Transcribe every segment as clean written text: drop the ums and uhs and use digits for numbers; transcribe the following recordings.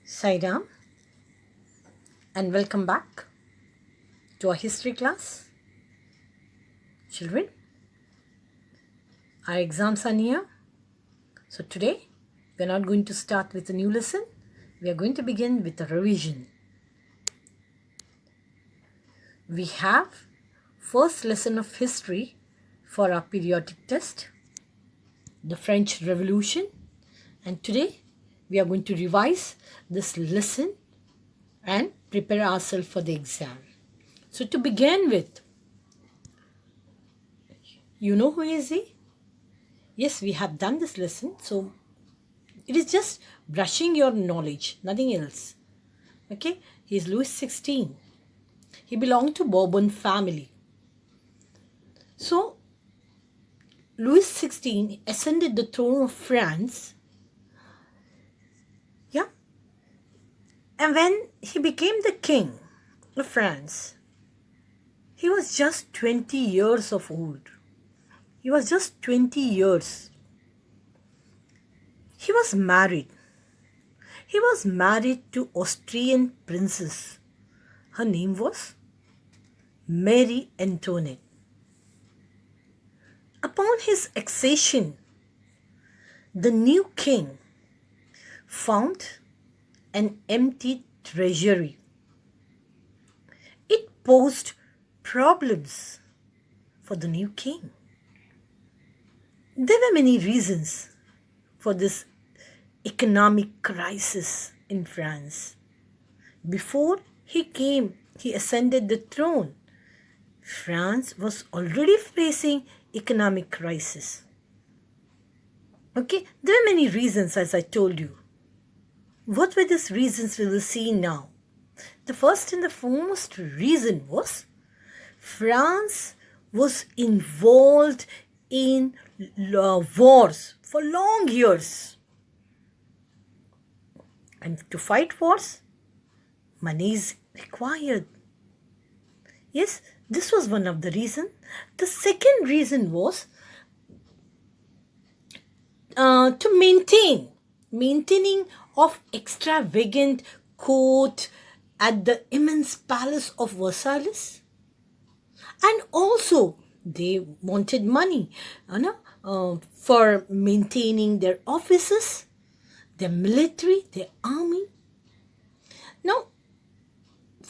Saidam, and welcome back to our history class. Children, our exams are near. So today, we are not going to start with a new lesson. We are going to begin with a revision. We have first lesson of history for our periodic test, the French Revolution. And today, we are going to revise this lesson and prepare ourselves for the exam. So to begin with, you know who is he? Yes, we have done this lesson. So it is just brushing your knowledge, nothing else. Okay, he is Louis XVI. He belonged to Bourbon family. So Louis XVI ascended the throne of France. Yeah. And when he became the king of France, he was just 20 years of old. He was just 20 years. He was married. He was married to Austrian princess. Her name was Mary Antoinette. Upon his accession, the new king found an empty treasury. It posed problems for the new king. There were many reasons for this economic crisis in France. Before he ascended the throne, France was already facing economic crisis. Okay, there are many reasons, as I told you. What were these reasons we will see now? The first and the foremost reason was France was involved in wars for long years. And to fight wars, money is required. Yes, this was one of the reasons. The second reason was maintaining of extravagant court at the immense palace of Versailles. And also, they wanted money for maintaining their offices, their military, their army. Now,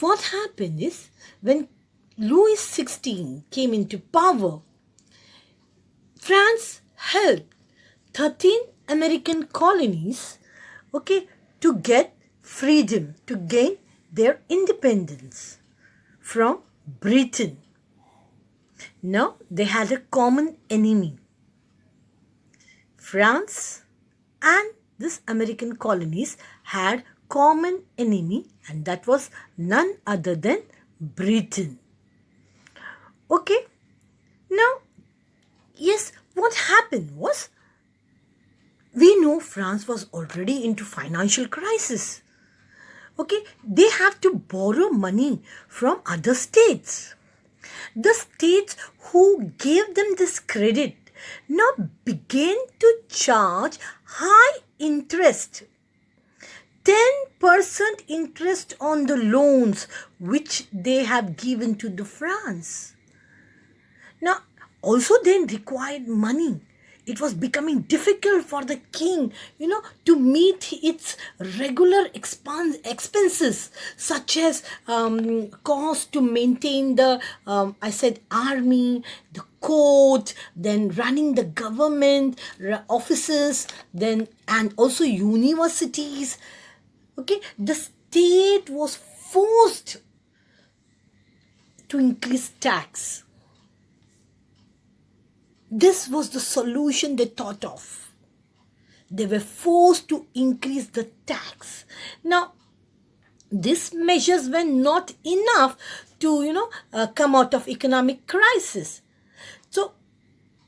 what happened is, when Louis XVI came into power, France held 13 American colonies, to get freedom, to gain their independence from Britain. Now, they had a common enemy. France and these American colonies had common enemy, and that was none other than Britain. Okay. Now, yes, what happened was, we know France was already into financial crisis. Okay, they have to borrow money from other states. The states who gave them this credit now began to charge high interest. 10% interest on the loans which they have given to the France. Now, also they required money. It was becoming difficult for the king, to meet its regular expenses, such as cost to maintain the, army, the court, then running the government offices, and also universities. Okay, the state was forced to increase tax. This was the solution they thought of. They were forced to increase the tax. Now, these measures were not enough to, come out of economic crisis. So,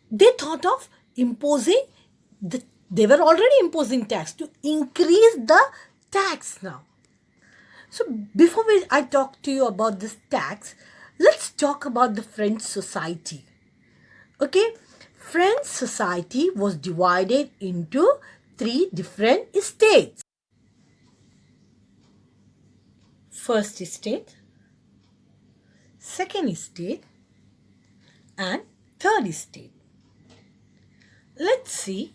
they thought of imposing, they were already imposing tax, to increase the tax now. So, before I talk to you about this tax, let's talk about the French society. Okay, French society was divided into 3 different estates. first estate, second estate, and third estate. Let's see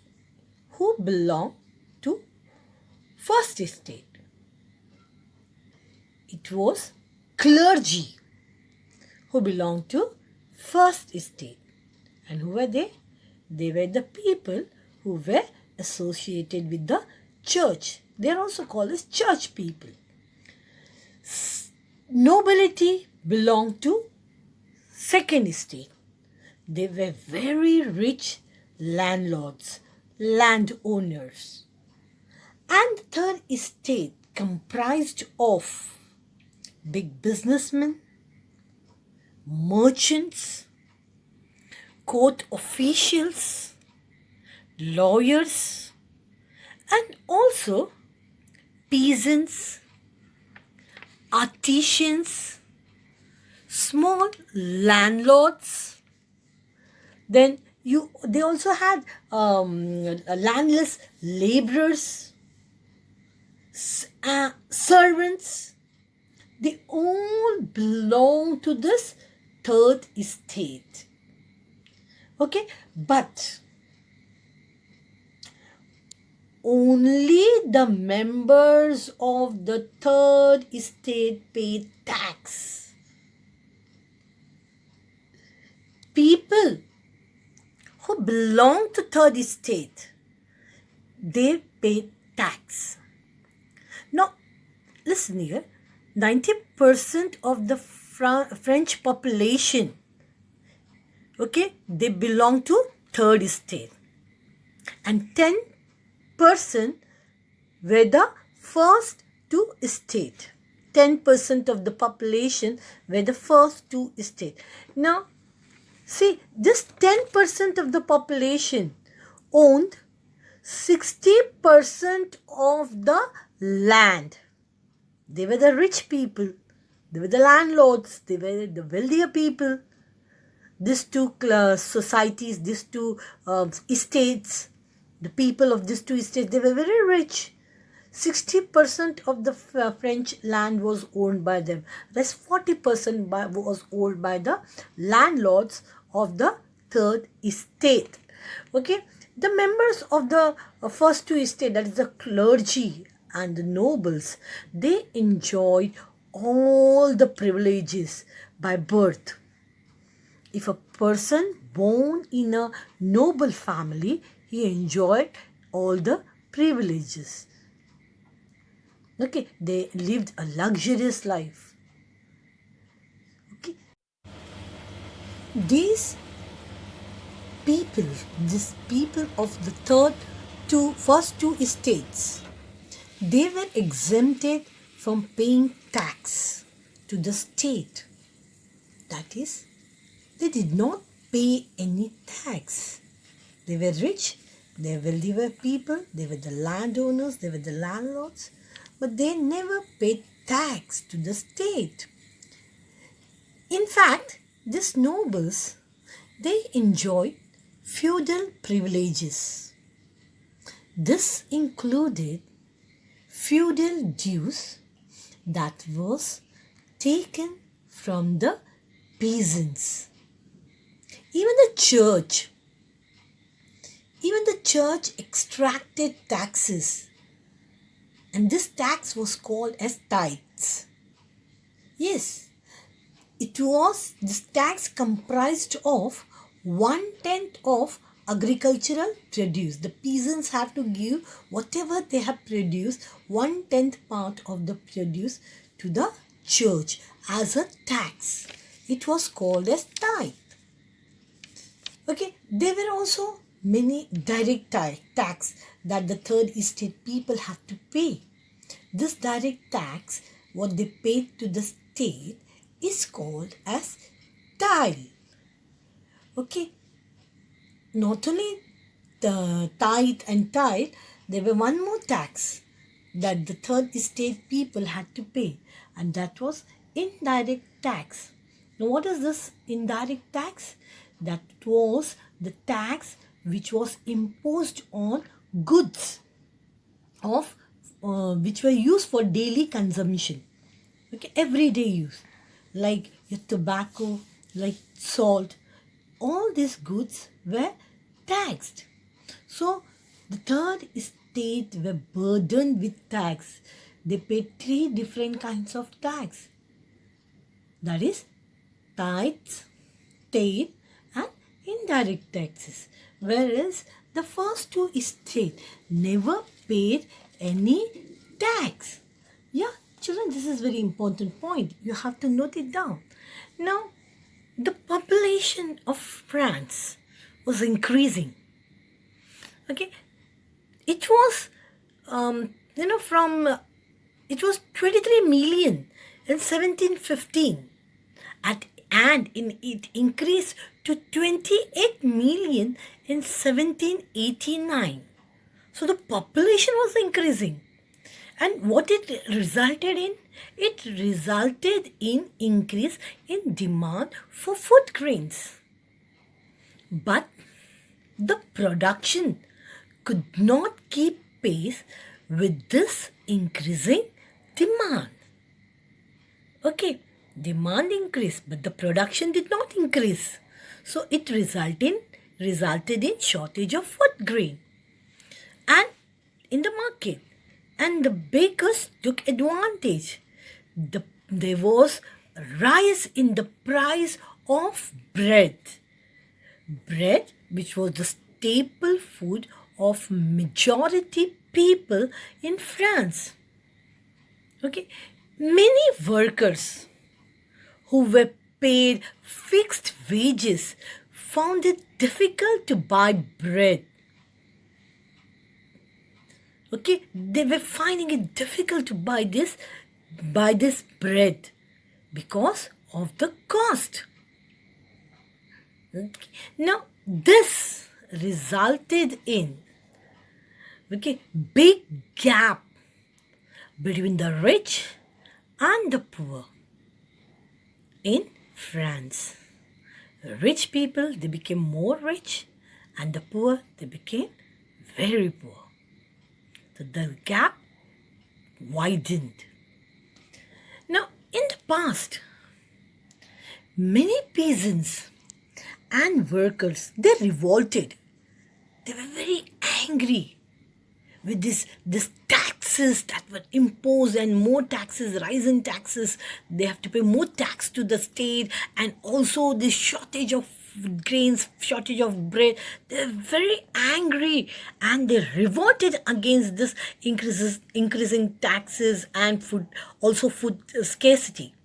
who belonged to first estate. It was clergy who belonged to first estate. And who were they? They were the people who were associated with the church. They are also called as church people. Nobility belonged to second estate. They were very rich landlords, landowners. And third estate comprised of big businessmen, merchants, court officials, lawyers, and also peasants, artisans, small landlords. Then they also had landless laborers, servants. They all belong to this third estate. Okay, but only the members of the third estate paid tax. People who belong to third estate, they paid tax. Now, listen here. 90% of the French population, okay, they belong to third estate. And 10% were the first two estate. 10% of the population were the first two estate. Now, see, this 10% of the population owned 60% of the land. They were the rich people. They were the landlords. They were the wealthier people. These two societies, these two estates, the people of these two estates, they were very rich. 60% of the French land was owned by them. Rest 40% was owned by the landlords of the third estate. Okay, the members of the first two estates, that is the clergy and the nobles, they enjoyed all the privileges by birth. If a person born in a noble family, he enjoyed all the privileges. Okay, they lived a luxurious life. Okay, these people of the first two estates, they were exempted from paying tax to the state. That is, they did not pay any tax. They were rich, they were wealthy people, they were the landowners, they were the landlords, but they never paid tax to the state. In fact, these nobles, they enjoyed feudal privileges. This included feudal dues that was taken from the peasants. Even the church extracted taxes, and this tax was called as tithes. Yes, this tax comprised of 1/10 of agricultural produce. The peasants have to give whatever they have produced, 1/10 part of the produce to the church as a tax. It was called as tithe. Okay, there were also many direct tax that the third estate people had to pay. This direct tax, what they paid to the state, is called as tithe. Okay, not only the tithe and tithe, there were one more tax that the third estate people had to pay, and that was indirect tax. Now, what is this indirect tax? That was the tax which was imposed on goods which were used for daily consumption. Okay, everyday use, like your tobacco, like salt, all these goods were taxed. So the third estate were burdened with tax. They paid three different kinds of tax. That is tithes, state, and indirect taxes. Whereas the first two estate never paid any tax. Yeah, children, this is very important point. You have to note it down. Now, the population of France was increasing. Okay, it was, from it was 23 million in 1715, it increased to 28 million in 1789. So the population was increasing. And what it resulted in? It resulted in increase in demand for food grains. But the production could not keep pace with this increasing demand. Okay, demand increased, but the production did not increase. So it resulted in shortage of food grain and in the market. And the bakers took advantage. There was a rise in the price of bread. Bread, which was the staple food of majority people in France. Okay, many workers who were paid fixed wages found it difficult to buy bread. Okay, they were finding it difficult to buy this bread because of the cost. Okay. Now, this resulted in big gap between the rich and the poor in France. The rich people, they became more rich, and the poor, they became very poor. So the gap widened. Now, in the past, many peasants and workers, they revolted. They were very angry with this taxes that were imposed, and more taxes, rise in taxes. They have to pay more tax to the state, and also the shortage of grains, shortage of bread. They're very angry, and they revolted against this increasing taxes and food scarcity.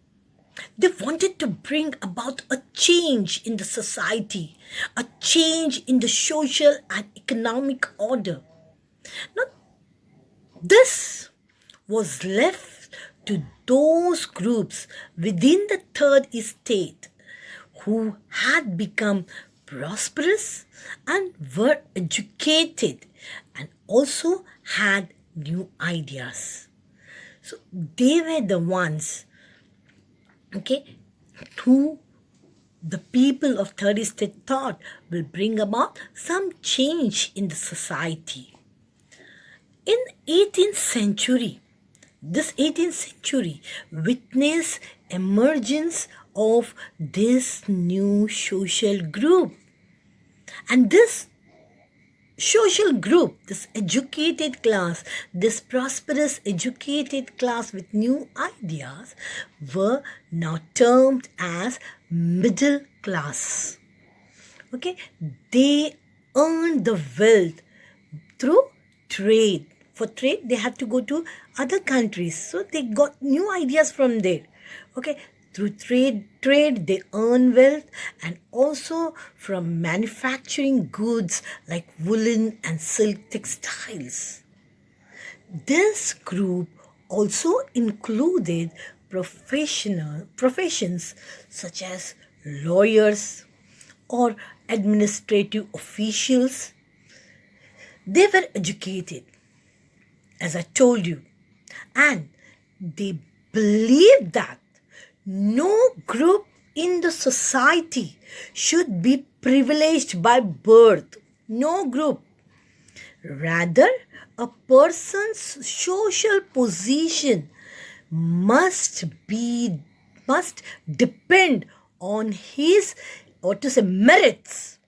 They wanted to bring about a change in the society, a change in the social and economic order. Now, this was left to those groups within the third estate who had become prosperous and were educated and also had new ideas. So they were the ones, who the people of third estate thought will bring about some change in the society. In 18th century, this 18th century witnessed emergence of this new social group. And this social group, this educated class, this prosperous educated class with new ideas, were now termed as middle class. Okay, they earned the wealth through trade. For trade, they had to go to other countries, so they got new ideas from there. Okay, through trade they earn wealth, and also from manufacturing goods like woolen and silk textiles. This group also included professions such as lawyers or administrative officials. They were educated, as I told you, and they believed that no group in the society should be privileged by birth. No group. Rather, a person's social position must depend on his, merits,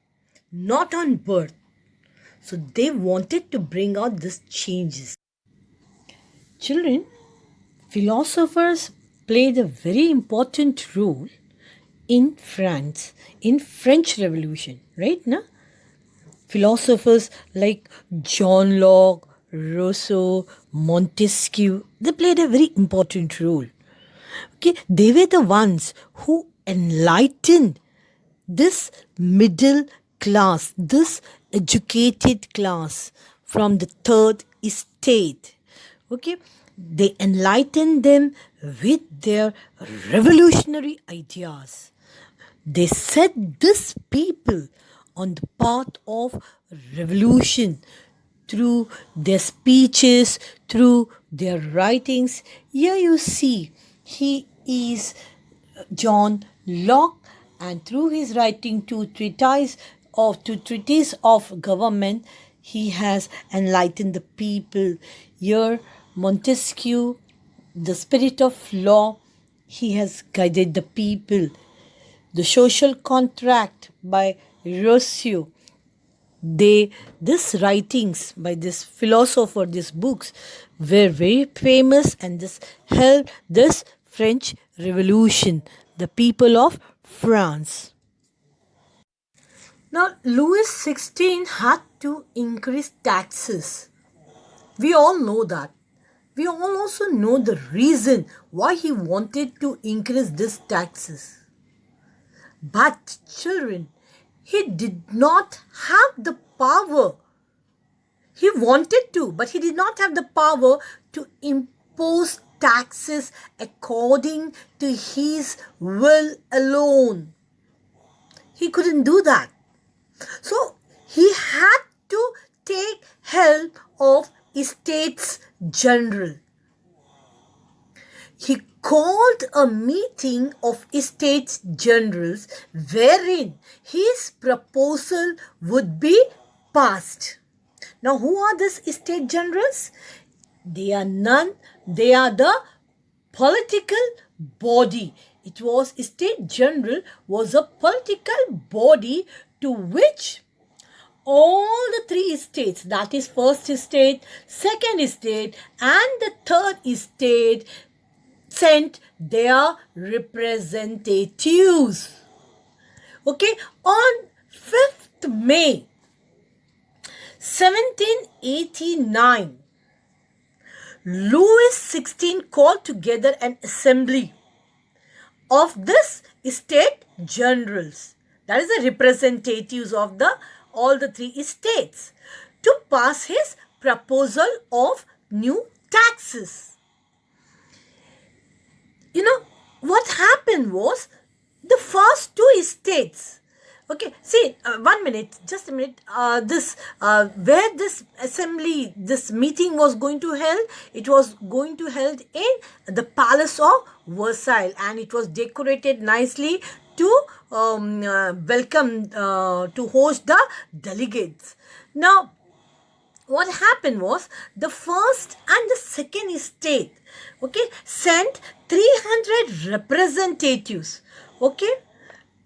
not on birth. So they wanted to bring out these changes. Children, philosophers played a very important role in France, in French Revolution, right? Na? Philosophers like John Locke, Rousseau, Montesquieu, they played a very important role. Okay, they were the ones who enlightened this middle class, this educated class from the third estate. Okay, they enlightened them with their revolutionary ideas. They set this people on the path of revolution through their speeches, through their writings. Here you see, he is John Locke, and through his writing two treatises of government, he has enlightened the people. Here, Montesquieu, the spirit of law, he has guided the people. The social contract by Rousseau, these writings by this philosopher, these books were very famous, and this helped this French Revolution, the people of France. Now, Louis XVI had to increase taxes. We all know that. We all also know the reason why he wanted to increase these taxes. But children, he did not have the power. He wanted to, but he did not have the power to impose taxes according to his will alone. He couldn't do that. So he had to take help of Estates General. He called a meeting of Estates Generals wherein his proposal would be passed. Now, who are these Estate Generals? They are the political body. It was Estate General was a political body to which all the three estates, that is first estate, second estate, and the third estate, sent their representatives. Okay, on 5th May 1789, Louis XVI called together an assembly of this estate generals, that is the representatives of all the three estates, to pass his proposal of new taxes. What happened was, the first two estates, okay, see, 1 minute, just a minute, where this assembly, this meeting was going to held, it was going to held in the Palace of Versailles, and it was decorated nicely to welcome, to host the delegates. Now, what happened was, the first and the second estate, okay, sent 300 representatives. Okay,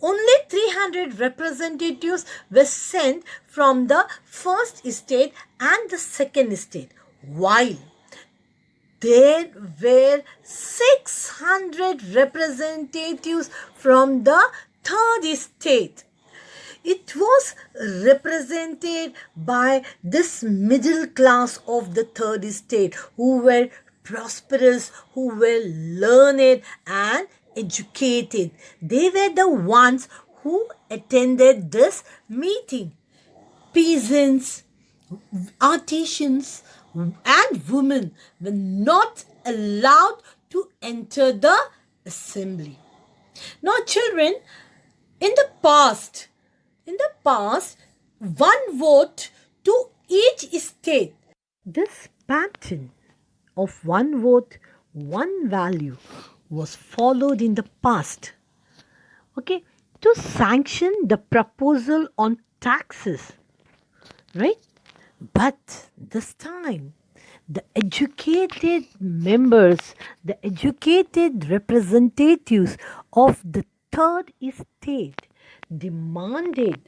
only 300 representatives were sent from the first estate and the second estate, while there were 600 representatives from the third estate. It was represented by this middle class of the third estate, who were prosperous, who were learned and educated. They were the ones who attended this meeting. Peasants, artisans, and women were not allowed to enter the assembly. Now, children, in the past, one vote to each estate. This pattern of one vote, one value was followed in the past. Okay, to sanction the proposal on taxes, right? But this time, the educated members, the educated representatives of the third estate demanded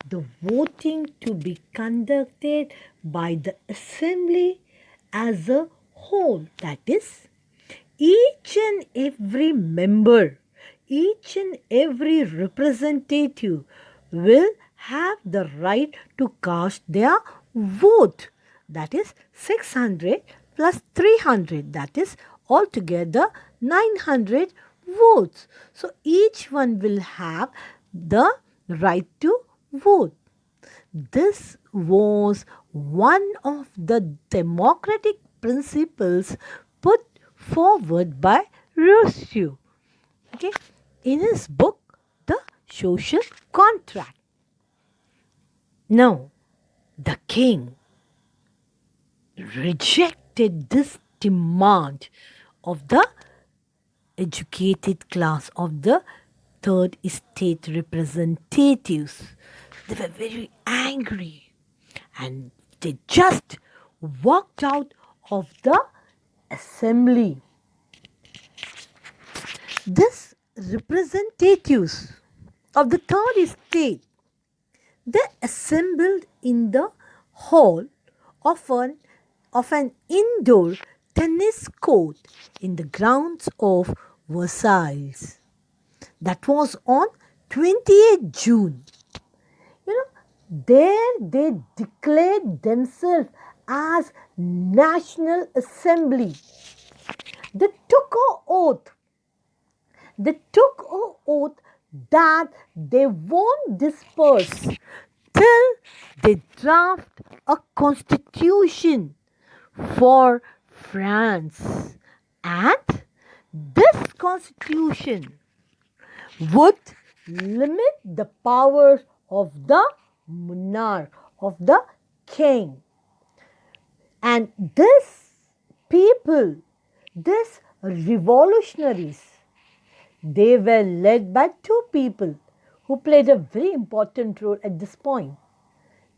the voting to be conducted by the assembly as a whole. That is, each and every member, each and every representative will have the right to cast their vote. That is 600 plus 300. That is altogether 900 votes. So each one will have the right to vote. This was one of the democratic principles put forward by Rousseau, okay, in his book The Social Contract. Now, the king rejected this demand of the educated class, of the third estate representatives. They were very angry and they just walked out of the assembly. These representatives of the third estate, they assembled in the hall of an indoor tennis court in the grounds of Versailles. That was on 28th June. There they declared themselves as National Assembly. They took an oath. They took an oath that they won't disperse till they draft a constitution for France. And this constitution would limit the powers of the monarch, of the king. And these people, these revolutionaries, they were led by two people who played a very important role at this point.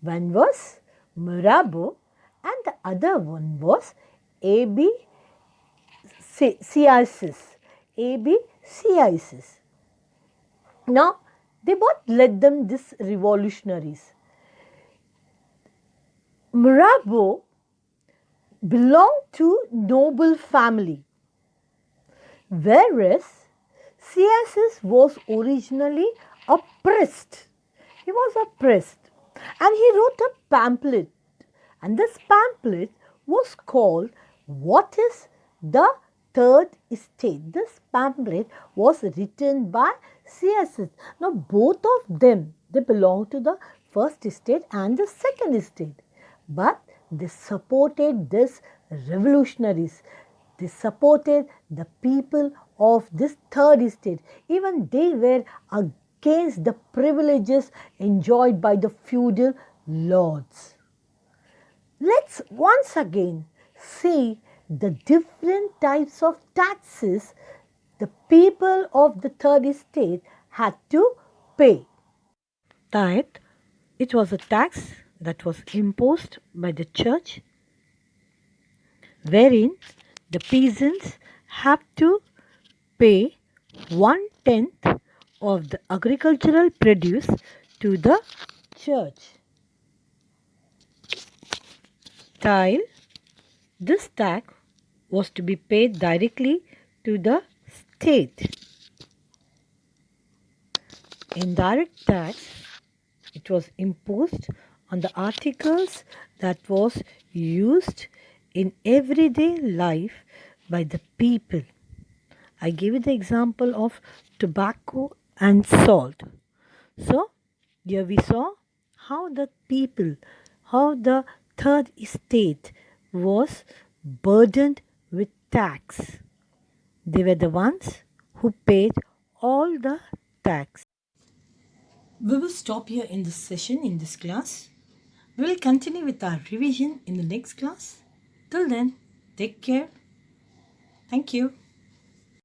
One was Mirabeau and the other one was A.B. Sieyès. A.B. Sieyès. Now, they both led them, these revolutionaries. Mirabeau belonged to noble family, whereas Sieyès was originally a priest. He was a priest and he wrote a pamphlet, and this pamphlet was called What is the Third Estate? This pamphlet was written by Sieyès. Now both of them, they belong to the first estate and the second estate, but they supported these revolutionaries. They supported the people of this third estate. Even they were against the privileges enjoyed by the feudal lords. Let's once again see the different types of taxes the people of the third estate had to pay. Tithe, it was a tax that was imposed by the church, wherein the peasants have to pay 1/10 of the agricultural produce to the church. Tithe, this tax was to be paid directly to the state. Indirect tax, it was imposed on the articles that was used in everyday life by the people. I gave you the example of tobacco and salt. So, here we saw how the people, how the third estate was burdened with tax. They were the ones who paid all the tax. We will stop here in this session, in this class. We will continue with our revision in the next class. Till then, take care. Thank you.